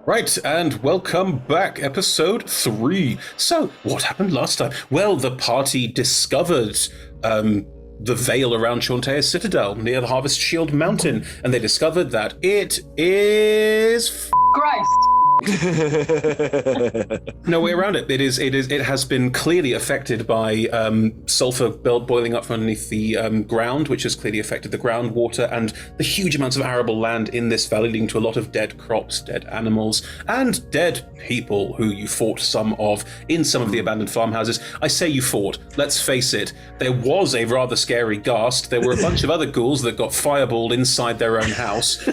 Right, and welcome back, episode 3. So, what happened last time? Well, the party discovered the veil around Chauntea's citadel near the Harvestshield mountain, and they discovered that it is Christ. no way around it. It has been clearly affected by sulfur boiling up from underneath the ground, which has clearly affected the groundwater and the huge amounts of arable land in this valley, leading to a lot of dead crops, dead animals, and dead people who you fought some of in some of the abandoned farmhouses. I say you fought. Let's face it, there was a rather scary ghast. There were a bunch of other ghouls that got fireballed inside their own house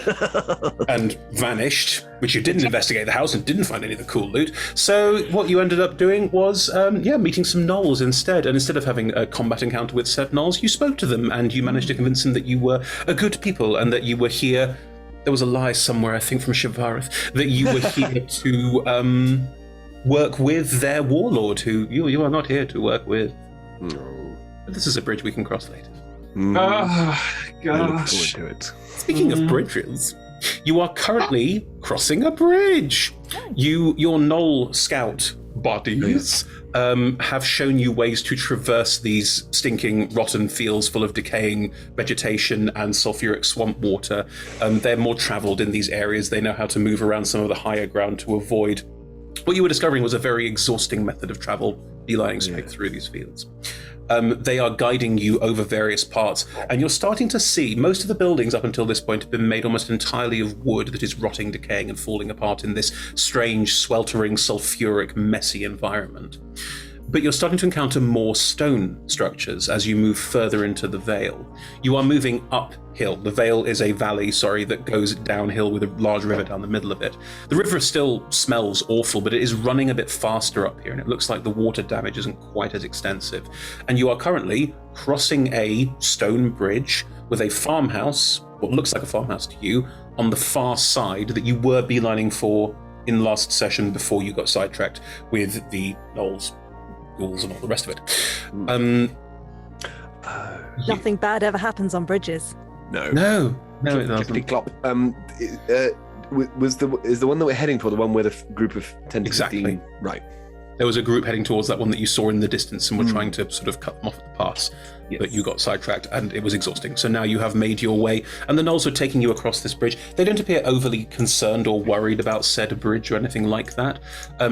and vanished, which you didn't investigate the house and didn't find any of the cool loot. So what you ended up doing was, meeting some gnolls instead. And instead of having a combat encounter with said gnolls, you spoke to them and you managed to convince them that you were a good people and that you were here. There was a lie somewhere, I think, from Shivareth, that you were here to work with their warlord, who you are not here to work with. No. But this is a bridge we can cross later. Oh, I look forward gosh. to it. Speaking of bridges, you are currently crossing a bridge. Your Gnoll scout buddies have shown you ways to traverse these stinking, rotten fields full of decaying vegetation and sulfuric swamp water. They're more traveled in these areas. They know how to move around some of the higher ground to avoid what you were discovering was a very exhausting method of travel, beelining straight through these fields. They are guiding you over various parts, and you're starting to see most of the buildings up until this point have been made almost entirely of wood that is rotting, decaying, and falling apart in this strange, sweltering, sulfuric, messy environment. But you're starting to encounter more stone structures as you move further into the Vale. You are moving uphill. The Vale is a valley, that goes downhill with a large river down the middle of it. The river still smells awful, but it is running a bit faster up here, and it looks like the water damage isn't quite as extensive. And you are currently crossing a stone bridge with a farmhouse, what looks like a farmhouse to you, on the far side that you were beelining for in last session before you got sidetracked with the gnolls, ghouls, and all the rest of it. Nothing bad ever happens on bridges. No, it doesn't. Clippity-clop. Is the one that we're heading for the one where the group of 10 to 15? Exactly. Right. There was a group heading towards that one that you saw in the distance and were trying to sort of cut them off at the pass, but you got sidetracked and it was exhausting. So now you have made your way, and the gnolls are taking you across this bridge. They don't appear overly concerned or worried about said bridge or anything like that.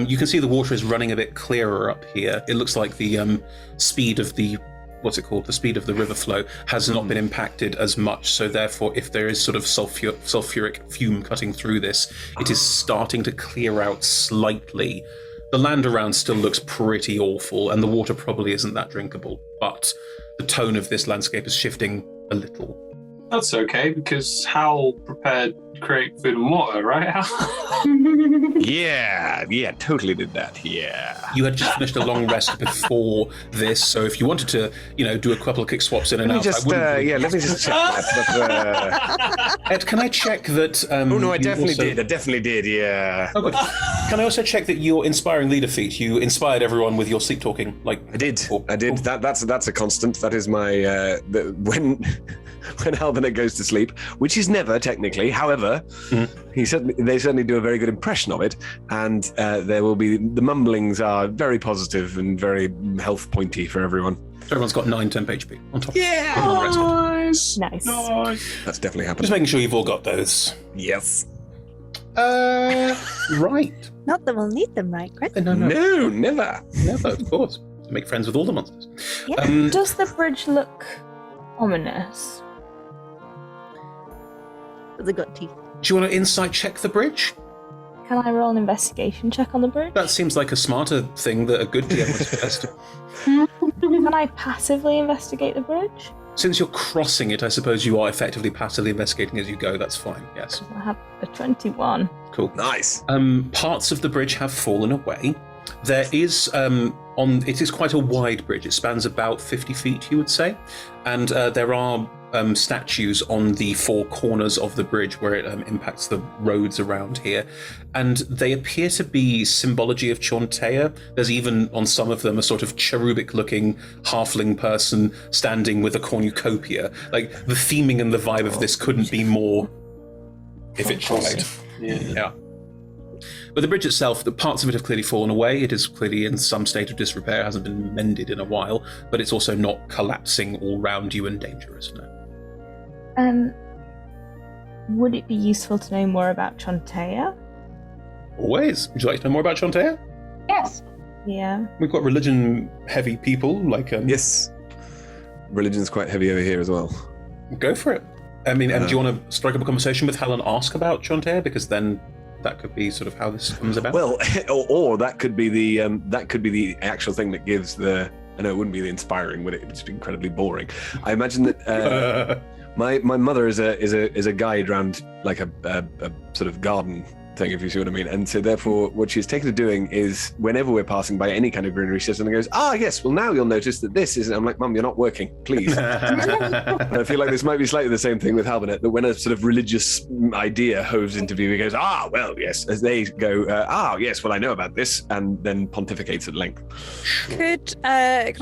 You can see the water is running a bit clearer up here. It looks like the speed of the the speed of the river flow has not been impacted as much, so therefore if there is sort of sulfuric fume cutting through this, it is starting to clear out slightly. The land around still looks pretty awful, and the water probably isn't that drinkable, but the tone of this landscape is shifting a little. That's okay, because Hal prepared to create food and water, right? Yeah, totally did that. Yeah. You had just finished a long rest before this, so if you wanted to, do a couple of kick swaps in and out, let me just check that. But, Ed, can I check that? oh no, I definitely did. Yeah. Oh, good. Can I also check that your inspiring leader feat, you inspired everyone with your sleep talking? I did. Before? I did. That's a constant. That is my when Albinette goes to sleep, which is never technically. However, they certainly do a very good impression of it, and there will be the mumblings are very positive and very health pointy for everyone. Everyone's got 9 temp HP on top. Yeah. Nice. That's definitely happened. Just making sure you've all got those. Yes. Right. Not that we'll need them, right, Chris? No, never. never, of course. Make friends with all the monsters. Yeah. Does the bridge look ominous? They got teeth. Do you want to insight check the bridge? Can I roll an investigation check on the bridge? That seems like a smarter thing that a good DM would suggest. Can I passively investigate the bridge? Since you're crossing it, I suppose you are effectively passively investigating as you go. That's fine, yes. I have a 21. Cool. Nice. Parts of the bridge have fallen away. There is, it is quite a wide bridge. It spans about 50 feet, you would say. And there are statues on the 4 corners of the bridge where it impacts the roads around here. And they appear to be symbology of Chauntea. There's even on some of them a sort of cherubic-looking halfling person standing with a cornucopia. Like, the theming and the vibe of this couldn't be more if it tried. Yeah. But the bridge itself, the parts of it have clearly fallen away. It is clearly in some state of disrepair, hasn't been mended in a while, but it's also not collapsing all round you and dangerous, no. Would it be useful to know more about Chontea? Always. Would you like to know more about Chontea? Yes. Yeah. We've got religion-heavy people, like... Yes. Religion's quite heavy over here as well. Go for it. I mean, and do you want to strike up a conversation with Hal and ask about Chontea? Because then that could be sort of how this comes about. Well, or that could be the actual thing that gives the... I know it wouldn't be the inspiring, would it? It'd just be incredibly boring. I imagine that my mother is a guide around like a sort of garden thing, if you see what I mean. And so therefore what she's taken to doing is whenever we're passing by any kind of greenery, she sits and goes, yes, well now you'll notice that this is... I'm like, Mum, you're not working, please. And I feel like this might be slightly the same thing with Halbernet, that when a sort of religious idea hoves into view, he goes, well, yes, as they go, yes, well, I know about this, and then pontificates at length. Could I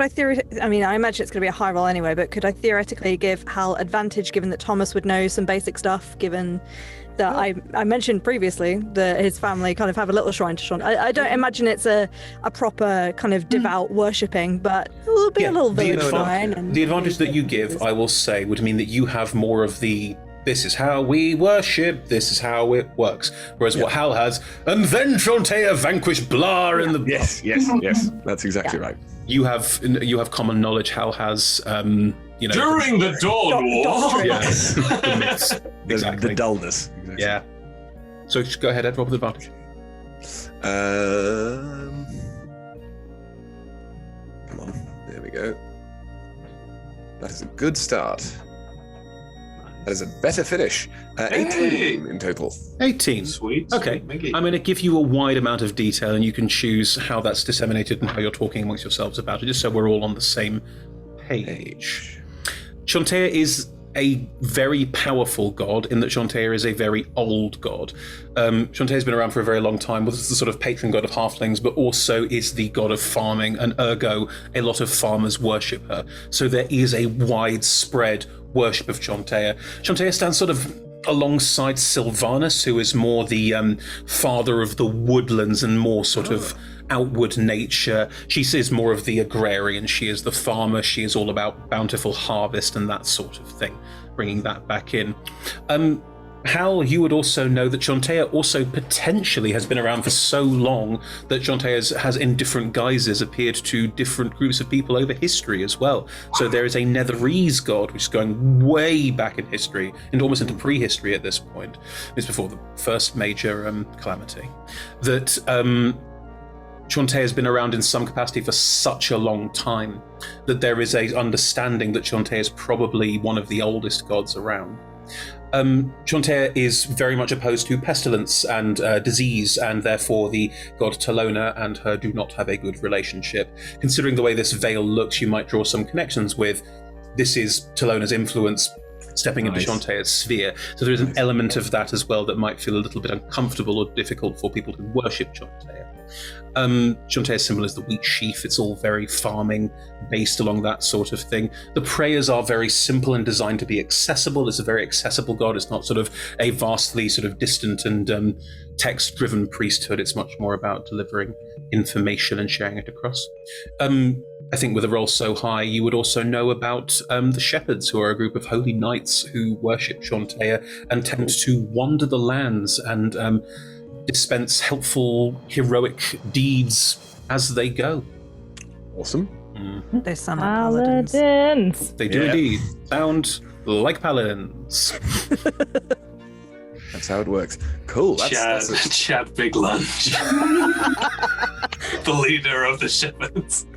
I mean, I imagine it's going to be a high roll anyway, but could I theoretically give Hal advantage, given that Thomas would know some basic stuff, given that I mentioned previously that his family kind of have a little shrine to Sean. I don't imagine it's a proper kind of devout worshipping, but it will be a little village shrine. And the advantage that you give, I will say, would mean that you have more of the this is how we worship, this is how it works. Whereas what Hal has, and then Chontea vanquished blah in the... Yes, that's exactly right. You have common knowledge. Hal has... during the Dawn War. Yes. The myths. Exactly. The dullness. Exactly. Yeah. So just go ahead, Ed, roll with advantage. Come on. There we go. That is a good start. That is a better finish. 18 in total. 18. Sweet. Okay. I'm going to give you a wide amount of detail, and you can choose how that's disseminated and how you're talking amongst yourselves about it, just so we're all on the same page. Chontea is a very powerful god in that Chontea is a very old god. Chontea has been around for a very long time, was the sort of patron god of halflings, but also is the god of farming, and ergo a lot of farmers worship her. So there is a widespread worship of Chontea. Chontea stands sort of alongside Sylvanus, who is more the father of the woodlands and more sort of outward nature. She is more of the agrarian. She is the farmer. She is all about bountiful harvest and that sort of thing, bringing that back in. Hal, you would also know that Chontea also potentially has been around for so long that Chontea has in different guises appeared to different groups of people over history as well. So there is a Netherese god, which is going way back in history, and almost into prehistory at this point. It's before the first major calamity. That Chontea has been around in some capacity for such a long time that there is a understanding that Chontea is probably one of the oldest gods around. Chontea is very much opposed to pestilence and disease, and therefore the god Talona and her do not have a good relationship. Considering the way this veil looks, you might draw some connections with this is Talona's influence stepping into Chontea's sphere. So there is an element of that as well that might feel a little bit uncomfortable or difficult for people to worship Chontea. Chontea's symbol is the wheat sheaf. It's all very farming based along that sort of thing. The prayers are very simple and designed to be accessible. It's a very accessible god. It's not sort of a vastly sort of distant and text-driven priesthood. It's much more about delivering information and sharing it across. I think with a roll so high, you would also know about the shepherds, who are a group of holy knights who worship Chontea and tend to wander the lands and dispense helpful, heroic deeds as they go. Awesome. They sound like paladins. Paladins. They do indeed sound like paladins. That's how it works. Cool. Chad Big Lunch. The leader of the shepherds.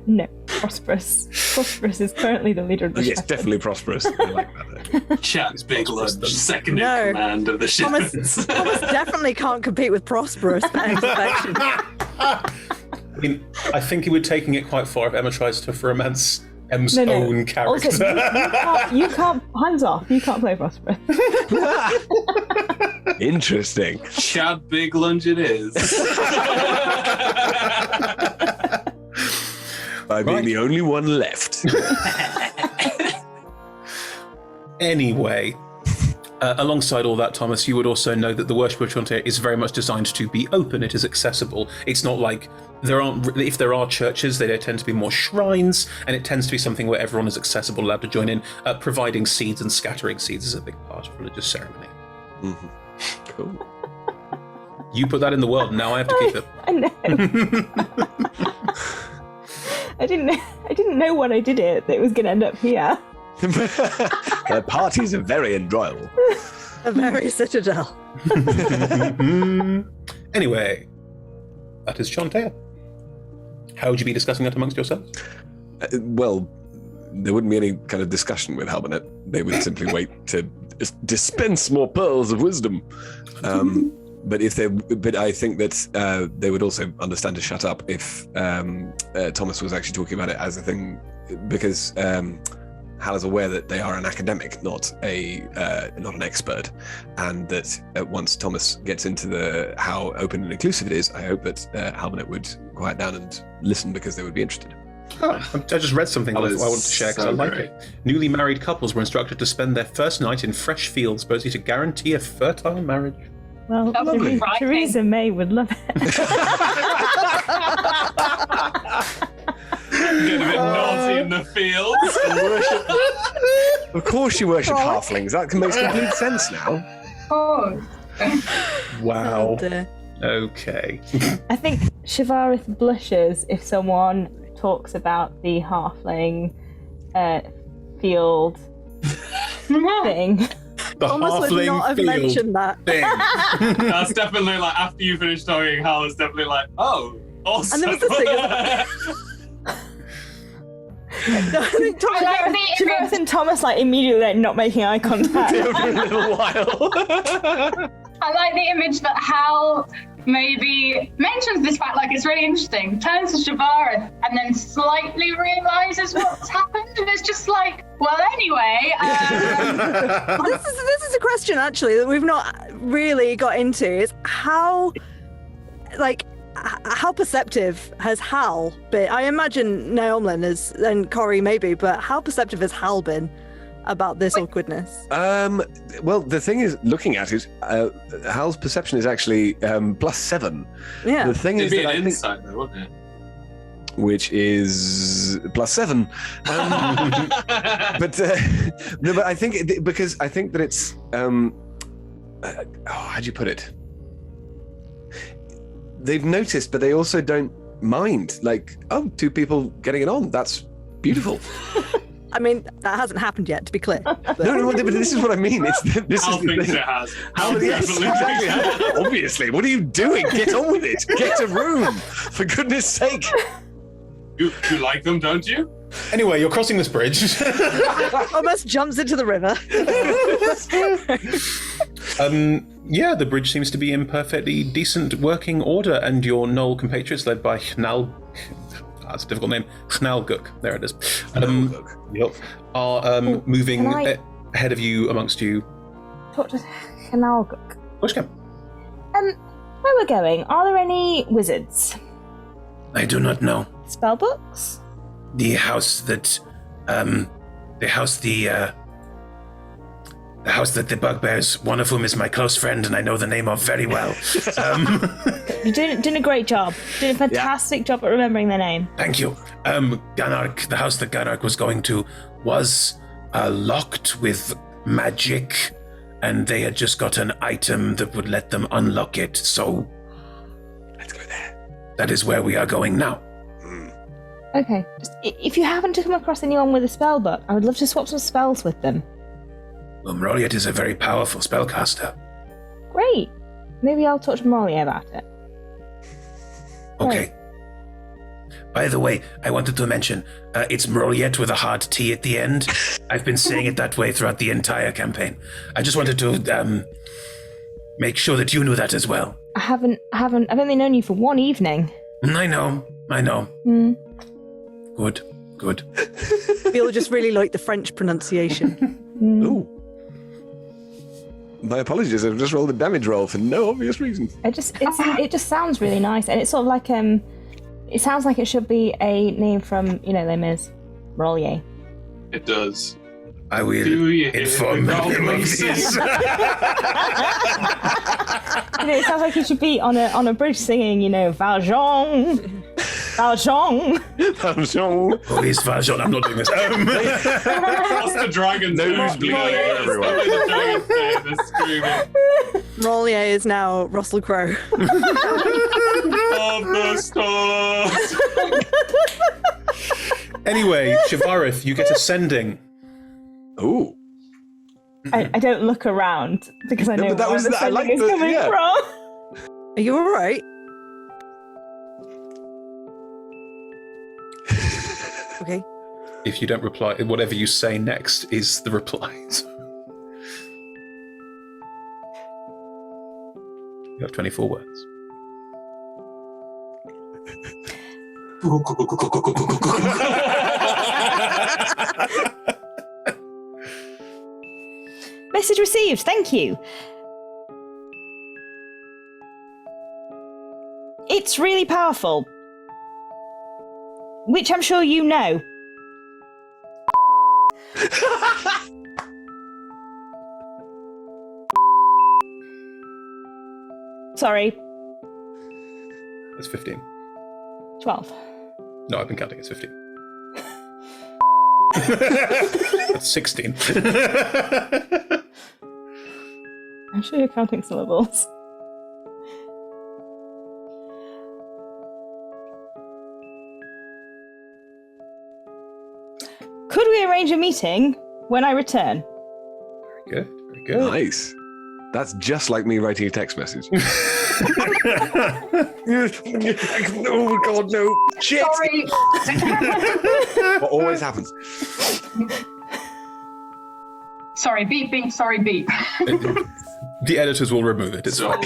No, Prosperous. Prosperous is currently the leader of the Yes, shepherds. definitely prosperous. I like that. Chad Big Lunch, second in command of the shepherds. Thomas definitely can't compete with Prosperous for perfection. I mean, I think he would be taking it quite far if Emma tries to romance Em's own character. Also, you can't, hands off, you can't play Prosperous. Interesting. Chad Big Lunch it is. By being the only one left. Anyway, Alongside all that, Thomas, you would also know that the worship of Chonte is very much designed to be open. It is accessible. It's not like if there are churches, they tend to be more shrines, and it tends to be something where everyone is accessible, allowed to join in. Providing seeds and scattering seeds is a big part of religious ceremony. Mm-hmm. Cool. You put that in the world, now I have to keep it. I know. I didn't know when I did it that it was going to end up here. The parties are very enjoyable. A very citadel. Anyway, that is Chantea. How would you be discussing that amongst yourselves? Well, there wouldn't be any kind of discussion with Halbernet. They would simply wait to dispense more pearls of wisdom. But I think that they would also understand to shut up if Thomas was actually talking about it as a thing, because Hal is aware that they are an academic, not an expert, and that once Thomas gets into how open and inclusive it is, I hope that Halbernet would quiet down and listen, because they would be interested. I just read something I want to share because I like it. Newly married couples were instructed to spend their first night in fresh fields, supposedly to guarantee a fertile marriage. Well, Theresa May would love it. Getting a bit naughty in the fields. Of course you worship halflings. That makes complete sense now. Oh. Wow. Oh, Okay. I think Shivarith blushes if someone talks about the halfling field thing. The Thomas would not have halfling mentioned that. thing. That's definitely like, after you finish talking, Hal is definitely like, oh, awesome. And there was this thing. No, I think Thomas, I like the Shivarith image. and Thomas like immediately like, not making eye contact. For a little while. I like the image that Hal maybe mentions this fact, like it's really interesting, turns to Shivarith and then slightly realizes what's happened, and it's just like, well, anyway. this is a question actually that we've not really got into, is how perceptive has Hal been? I imagine Naomlin is, and Corey maybe, but how perceptive has Hal been about this awkwardness? Well, the thing is, looking at it, Hal's perception is actually +7. Yeah. The thing It'd is be that an I think, insight, though, wouldn't it? which is +7. But no, but I think because I think that it's how'd you put it? They've noticed, but they also don't mind. Like, oh, two people getting it on. That's beautiful. I mean, that hasn't happened yet, to be clear. But No, but this is what I mean. This Hal is the thinks thing. it has. Yes, Definitely exactly. Obviously. What are you doing? Get on with it. Get a room. For goodness sake. You like them, don't you? Anyway, you're crossing this bridge. Almost jumps into the river. Yeah, the bridge seems to be in perfectly decent working order, and your Knoll compatriots, led by that's a difficult name, Hnalguk, there it is, yep, are moving can I- ahead of you, amongst you. Talk to Hnalguk. Push him. Where we're going, are there any wizards? I do not know. Spellbooks? The house that the bugbears, one of whom is my close friend and I know the name of very well. You're doing a great job. Doing a fantastic job at remembering their name. Thank you. Ganark, the house that Ganark was going to, was locked with magic, and they had just got an item that would let them unlock it, so Let's go there. that is where we are going now. Okay. Just, if you happen to come across anyone with a spellbook, I would love to swap some spells with them. Well, Mroliet is a very powerful spellcaster. Great. Maybe I'll talk to Molly about it. Okay. By the way, I wanted to mention, it's Mroliet with a hard T at the end. I've been saying it that way throughout the entire campaign. I just wanted to make sure that you knew that as well. I've only known you for one evening. I know. Hmm. Good. You'll just really like the French pronunciation. Ooh. My apologies, I've just rolled a damage roll for no obvious reason. It just sounds really nice, and it's sort of like it sounds like it should be a name from Les Mis, Rollier. It does. I will Do you hear inform the him of goblin this. It sounds like you should be on a bridge singing, Valjean. Valjean. Who is Valjean? I'm not doing this. That's the dragon. Nose bleeding everywhere. The dragon's there, they're screaming. Moliere is now Russell Crowe. Of the stars. Anyway, Shavarith, you get ascending. Ooh. I don't look around because I know but that where was the I like sending is coming yeah. from. Are you all right? Okay. If you don't reply, whatever you say next is the replies. You have 24 words. Message received, thank you. It's really powerful. Which I'm sure you know. Sorry, That's 15. 12. No, I've been counting. It's 15. That's 16. I'm sure you're counting syllables. Could we arrange a meeting when I return? Very good. Very good. Nice. That's just like me writing a text message. Oh God, no! Shit! Sorry. What always happens? Sorry, beep, beep, sorry, beep. The editors will remove it. It's fine.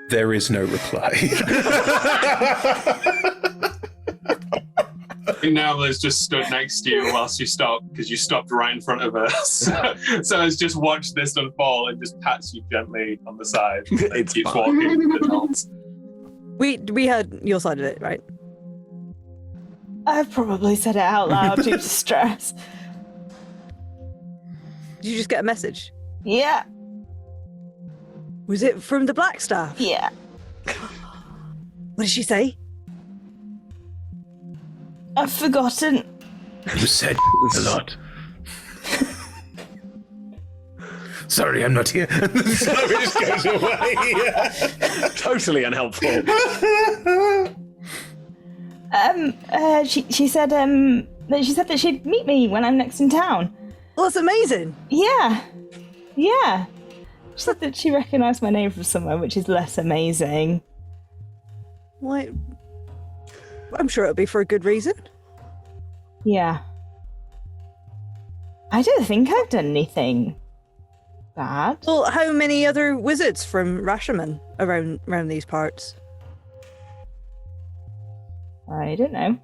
There is no reply. And now Liz just stood next to you whilst you stopped, because you stopped right in front of us. So it's just watched this unfold and just pats you gently on the side. And It's keeps fine. walking. And nods. We heard your side of it, right? I've probably said it out loud due to stress. Did you just get a message? Yeah, Was it from the Black Staff? yeah. What did she say? I've forgotten. You said a lot. Sorry, I'm not here. So it just goes away. Totally unhelpful. She said that she'd meet me when I'm next in town. Well, that's amazing. Yeah. She said that she recognised my name from somewhere, which is less amazing. Why? I'm sure it'll be for a good reason. Yeah. I don't think I've done anything bad. Well, how many other wizards from Rashomon around these parts? I don't know.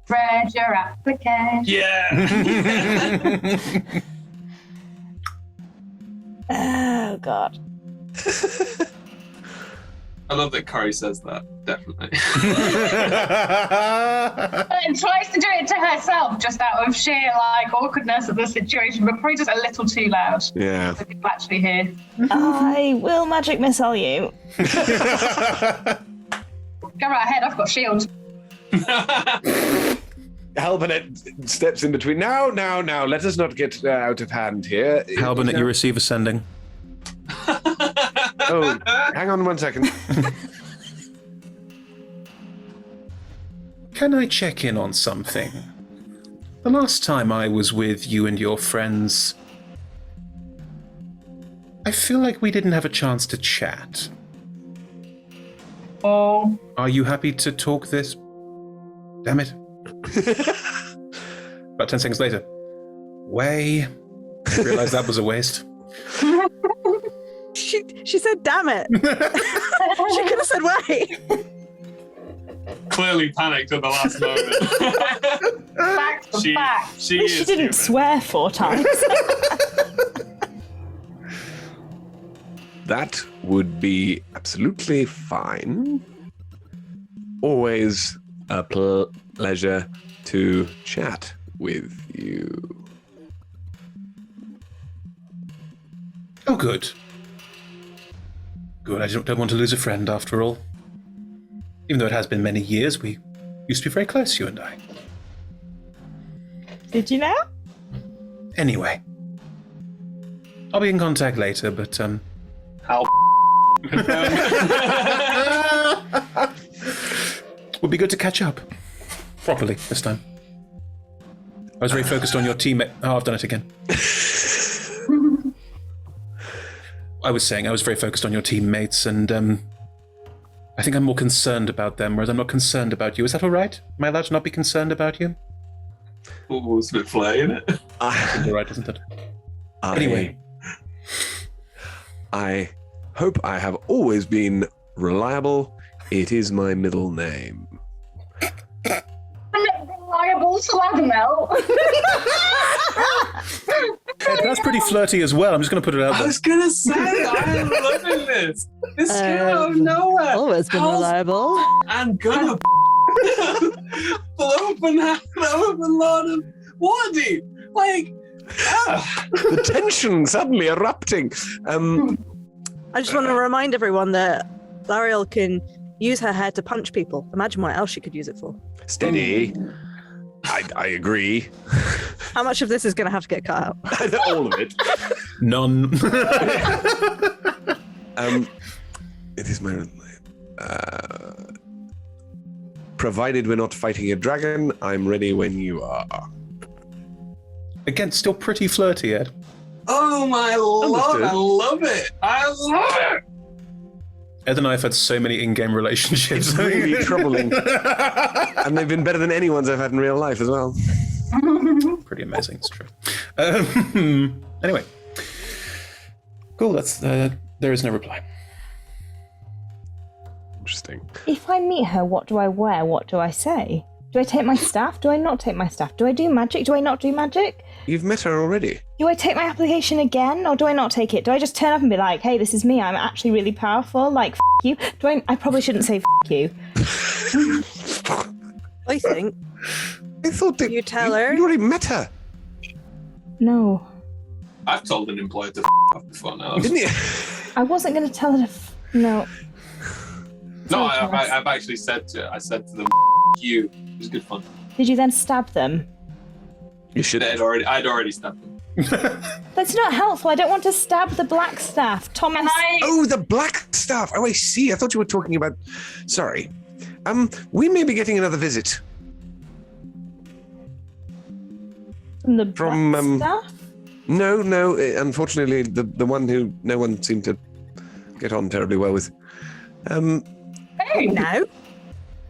Read your application. Yeah. Oh, God. I love that Kari says that. Definitely. And tries to do it to herself just out of sheer awkwardness of the situation, but probably just a little too loud. Yeah. For people actually hear. I will magic missile you. Go right ahead, I've got shield. Halbernet steps in between. Now, let us not get out of hand here. Halbernet, you receive ascending. Oh, hang on 1 second. Can I check in on something? The last time I was with you and your friends, I feel like we didn't have a chance to chat. Oh. Are you happy to talk this? Damn it. About 10 seconds later. Way. I realized that was a waste. She said, "Damn it!" She could have said, "Wait." Clearly panicked at the last moment. Back to back. She She is didn't human. swear 4 times. That would be absolutely fine. Always a pleasure to chat with you. Oh, good. Good, I don't want to lose a friend after all. Even though it has been many years, we used to be very close, you and I. Did you know? Anyway. I'll be in contact later, but, How would be good to catch up. Properly, this time. I was very focused on your teammate. Oh, I've done it again. I was saying I was very focused on your teammates, and I think I'm more concerned about them, whereas I'm not concerned about you. Is that all right? Am I allowed to not be concerned about you? Oh, it's a bit flirty, isn't it? All right, isn't it? Anyway. I hope I have always been reliable. It is my middle name. I'm not reliable Slagamel. That's pretty flirty as well. I'm just going to put it out I there. was gonna say, I'm loving this. This came out of nowhere. Always been reliable. And gonna open lot of Waterdeep. Like, The tension suddenly erupting. I just want to remind everyone that Lariel can use her hair to punch people. Imagine what else she could use it for. Steady. I agree. How much of this is going to have to get cut out? All of it. None. It is my... provided we're not fighting a dragon, I'm ready when you are. Again, still pretty flirty, Ed. oh my lord, Understood. I love it. I love it. Ed and I have had so many in-game relationships. It's really troubling. And they've been better than anyone's I've had in real life as well. Pretty amazing, it's true. Anyway. Cool, that's... there is no reply. Interesting. If I meet her, what do I wear? What do I say? Do I take my staff? Do I not take my staff? Do I do magic? Do I not do magic? You've met her already. Do I take my application again, or do I not take it? Do I just turn up and be like, hey, this is me, I'm actually really powerful, like, f*** you? I probably shouldn't say f*** you. I think. I thought that You tell her? You already met her, No. I've told an employer to off before now. didn't you? I wasn't going to tell her to no. No, Okay. I've actually said to them, you. It was good fun. Did you then stab them? You should. I'd already stabbed them. That's not helpful. I don't want to stab the black staff. Thomas. Oh, the black staff. Oh, I see. I thought you were talking about... Sorry. We may be getting another visit. From the From, black staff? No. Unfortunately, the one who no one seemed to get on terribly well with. No.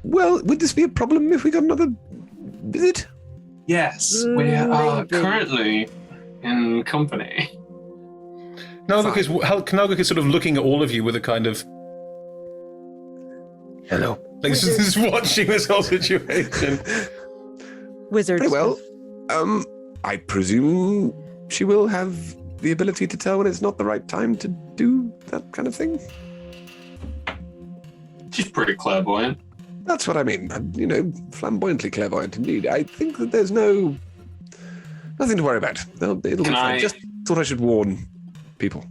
Well, would this be a problem if we got another visit? Yes, we are Maybe. currently in company. Knarguk is sort of looking at all of you with a kind of... Hello. Like, just watching this whole situation. Wizards. Very well. I presume she will have the ability to tell when it's not the right time to do that kind of thing. She's pretty clairvoyant. That's what I mean. Flamboyantly clairvoyant indeed. I think that there's nothing to worry about. It'll be fine. Just thought I should warn people.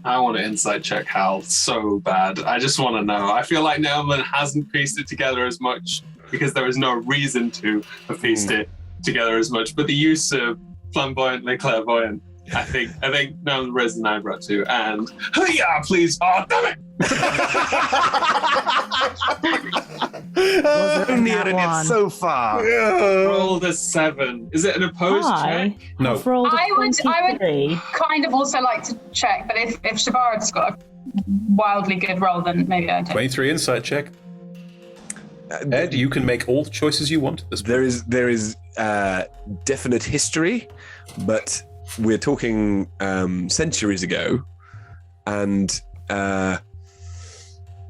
I want to insight check Hal so bad. I just want to know. I feel like Nelman hasn't pieced it together as much because there is no reason to have pieced it together as much. But the use of flamboyantly clairvoyant, I think Nelman raised an eyebrow too. And yeah, please, oh damn it! So near and yet so far. Rolled a 7. Is it an opposed check? No. I've rolled a I would 23. kind of also like to check, but if Shabara's got a wildly good roll, then maybe I don't. 23 insight check. Ed, you can make all the choices you want at this point. There is definite history, but we're talking centuries ago, and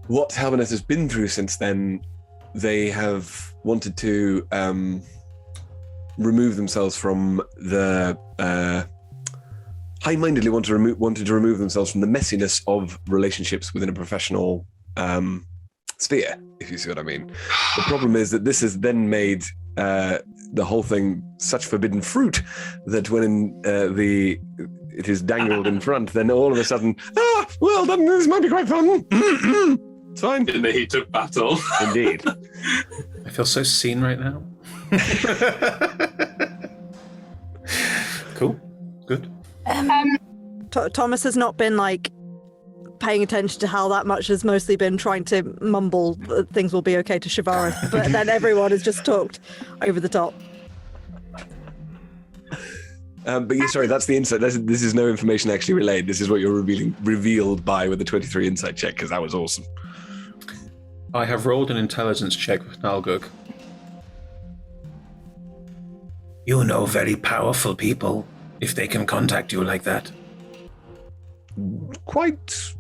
what Halbernet has been through since then, they have wanted to remove themselves from the high-mindedly wanted to remove themselves from the messiness of relationships within a professional sphere, if you see what I mean. The problem is that this has then made the whole thing such forbidden fruit that when it is dangled in front, then all of a sudden, well, then this might be quite fun. It's fine. In the heat of battle. Indeed. I feel so seen right now. Cool. Good. Thomas has not been like paying attention to how that much, has mostly been trying to mumble that things will be okay to Shivareth, but then everyone has just talked over the top. But yeah, sorry, that's the insight. This is no information actually relayed. This is what you're revealed by with the 23 insight check, because that was awesome. I have rolled an intelligence check with Nalgug. You know very powerful people, if they can contact you like that. Quite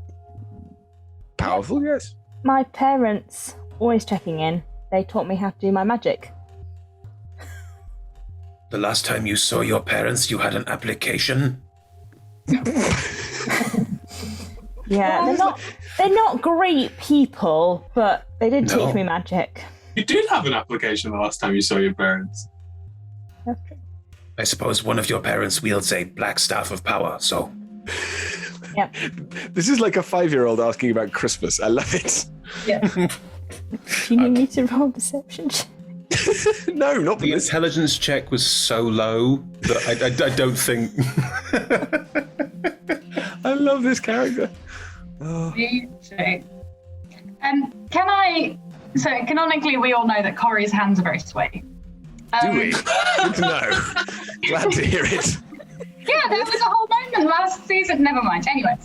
powerful, yes. My parents always checking in. They taught me how to do my magic. The last time you saw your parents, you had an application? Yeah, they're not great people, but they did No. teach me magic. You did have an application the last time you saw your parents. That's true. I suppose one of your parents wields a black staff of power, so... Yep. This is like a 5-year-old asking about Christmas. I love it. Yeah. Do you need me to roll deception? No, not for The this. intelligence check was so low that I don't think... I love this character. Oh. Me too. So canonically, we all know that Corey's hands are very sweaty. Do we? Good to know. Glad to hear it. Yeah, there was a whole moment last season. Never mind. Anyway,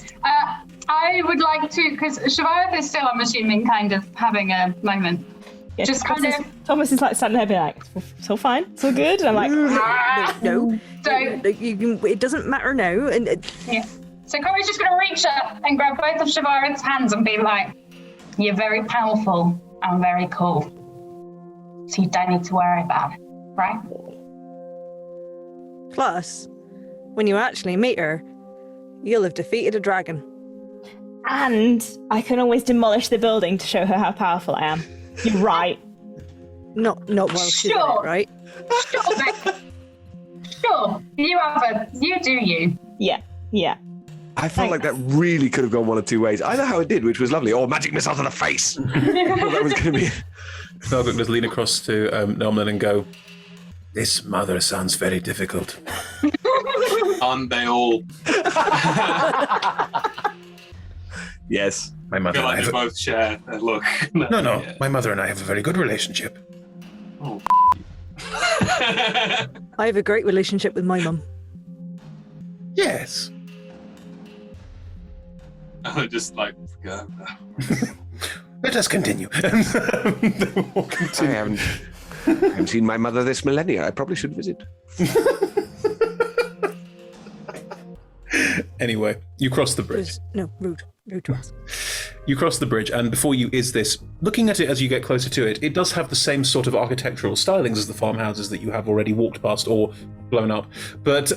I would like to, because Shivareth is still, I'm assuming, kind of having a moment. Yeah, Just Thomas is like standing there being like, it's all fine, it's all good. And I'm like, No, So it doesn't matter now. And yeah. So Corey's just going to reach up and grab both of Shivareth's hands and be like, "You're very powerful and very cool, so you don't need to worry about it, right?" plus, when you actually meet her, you'll have defeated a dragon. and I can always demolish the building to show her how powerful I am. You're right. Not while she's in Sure. it, right? Sure, babe. Sure. You do you. Yeah. I felt like that really could have gone one of two ways. Either how it did, which was lovely, or magic missile to the face. Well, that was going to be... Nalgug does lean across to Nelman and go, "This mother sounds very difficult." Aren't they all? Yes. My I mother feel and I like have they both share a look. No. Yeah. My mother and I have a very good relationship. Oh, I have a great relationship with my mum. Yes. just like, go. Let us continue. We'll continue. I haven't seen my mother this millennia. I probably should visit. Anyway, you cross the bridge. Rude to us. You cross the bridge, and before you is this. Looking at it as you get closer to it, it does have the same sort of architectural stylings as the farmhouses that you have already walked past or blown up, but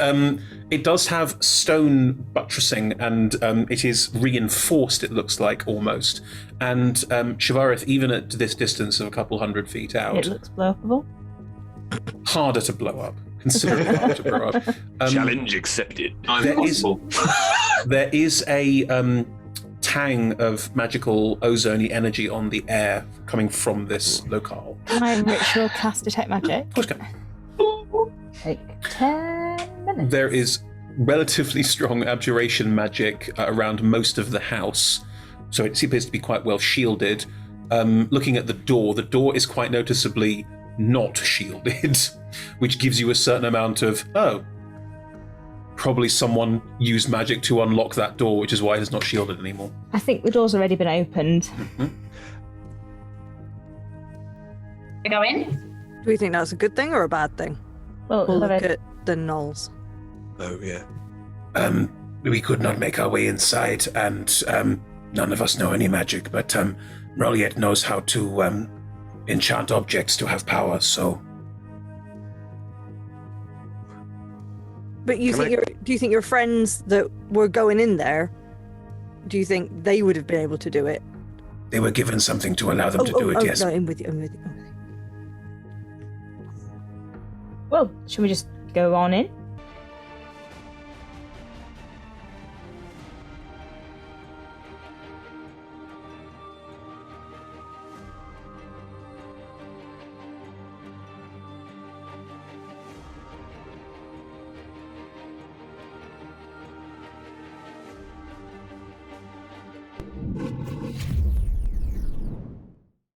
it does have stone buttressing, and it is reinforced, it looks like, almost. And Shivareth, even at this distance of a couple 100 feet out, It looks blowable. harder to blow up. Considerably harder to blow up. Challenge accepted. There is a tang of magical ozone energy on the air coming from this locale. Can I ritual cast detect magic? Of course you can. Take 10 minutes. There is relatively strong abjuration magic around most of the house, so it appears to be quite well shielded. Looking at the door is quite noticeably not shielded, which gives you a certain amount of, probably someone used magic to unlock that door, which is why it is not shielded anymore. I think the door's already been opened. We go in. Do you think that's a good thing or a bad thing? Well, We'll look at the gnolls. Oh, yeah. We could not make our way inside, and none of us know any magic, but Roliet knows how to enchant objects to have power, so... But do you think your friends that were going in there, do you think they would have been able to do it? They were given something to allow them to do it, yes. No, I'm with you, I'm with you. Well, should we just go on in?